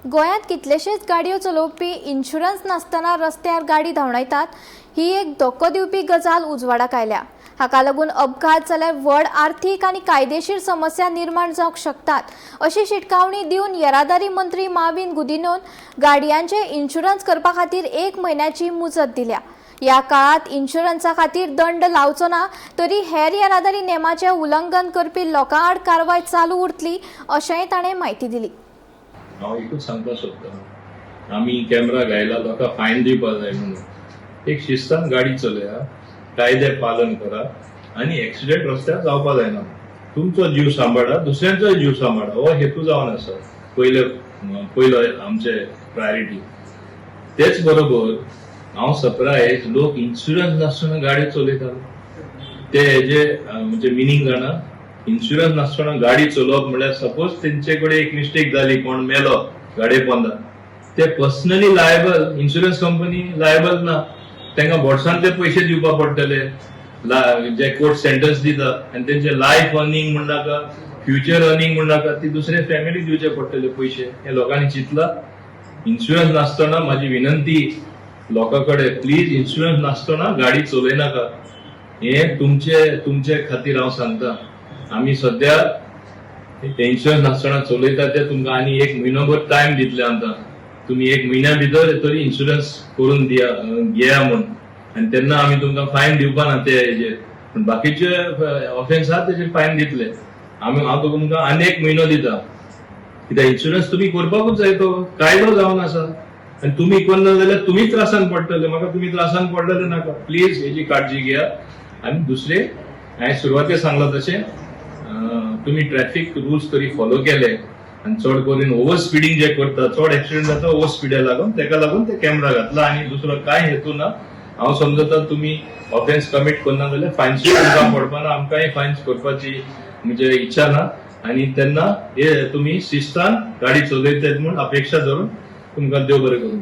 गोयात कितलेशेच गाडयो चलोवपी इन्शुरन्स नासतना रस्त्यार गाडी धांवडायतात ही एक धोको दिवपी गजाल उजवाडाक आयल्या। हाका लागून अपघात जाल्यार व्हड आर्थीक आनी कायदेशीर समस्या निर्माण जावंक शकतात अशी शिटकावणी दिवन येरादारी मंत्री माविन गुदिन्होन गाडयांचे इन्शुरन्स करपा खातीर 1 म्हयन्याची मुजत दिल्या। या काळात इन्शुरन्सा खातीर दंड लावचो ना तरी हेर येरादारी नेमाचे उल्लंघन करपी लोकां आड कारवाय चालू उरतली अशेंय ताणें म्हायती दिली। हांव एकूच सांगपाक सोदतां, आमी कॅमेरा घायला लोकां फायन दिवपाक जाय म्हणून एक शिस्तान गाडी चलया, कायदे पालन करा आनी एक्सिडेंट रस्त्यार जावपाक जायना। तुमचो जीव सांबाळा, दुसऱ्यांचोय जीव सांबाळा हो हेतू जावन आसा पयलो आमचे प्रायोरिटी। तेच बरोबर हांव सरप्रायज लोक इन्शुरन्स नासतना गाडी चलयतात ते हेजे म्हणजे मिनींग जाणा। इन्शुरन्स नासतना गाडी चलोवप म्हळ्यार सपोज तेंचे कडेन एक मिस्टेक जाली, कोण मेलो गाडये पोंदा, ते personally liable, insurance company liable ना, तांकां बोर्डसान ते पयशे दिवपाक पडटले जे कोर्ट सेंटन्स दिता आनी तेंचे लायफ अर्निंग म्हण नाका, फ्युचर अर्निंग म्हण नाका, ती दुसरे फॅमिलीक दिवचे पडटले पयशे। हे लोकांनी चिंतला? इन्शुरन्स नासतना म्हाजी विनंती लोकां कडेन, प्लीज इन्शुरन्स नासतना गाडी चलयनाका। हे तुमचे खातीर हांव सांगता। आमी सध्या इन्शुरन्स नासतना चलयता ते तुमकां आनी 1 म्हयनोभर टायम दितले आमकां। तुमी 1 म्हयन्या भितर तरी इन्शुरन्स करून घेया म्हूण, आनी तेन्ना आमी तुमकां फायन दिवपा ना ते हेजेर, पूण बाकीचे ऑफेन्स आहा तेजेर फायन दितले। हांव तुमकां आनी 1 म्हयनो दिता, कित्याक इन्शुरन्स तुमी करपाकूच जाय, तो कायदो जावन आसा आनी तुमी करना जाल्यार तुमी त्रासान पडटले, म्हाका तुमी त्रासान पडलेले नाका। प्लीज हेजी काळजी घेया। आनी दुसरे, हांवें सुरवातेर सांगलां तशें तुमी ट्रॅफिक रुल्स तरी फॉलो केले आनी चड करून ओव्हर स्पिडींग जे करता, चड एक्सिडेंट जाता ओव्हर स्पिडा लागून, ताका लागून ते कॅमेरा घातला आनी दुसरो कांय हेतू ना। हांव समजता तुमी ऑफेन्स कमीट करना जाल्यार फायन्सूय तुमकां पडपाना, आमकांय फायन्स करपाची म्हणजे इच्छा ना। आनी तेन्ना हे तुमी शिस्तान गाडी चलयतात म्हूण अपेक्षा धरून तुमकां देव बरें करूं।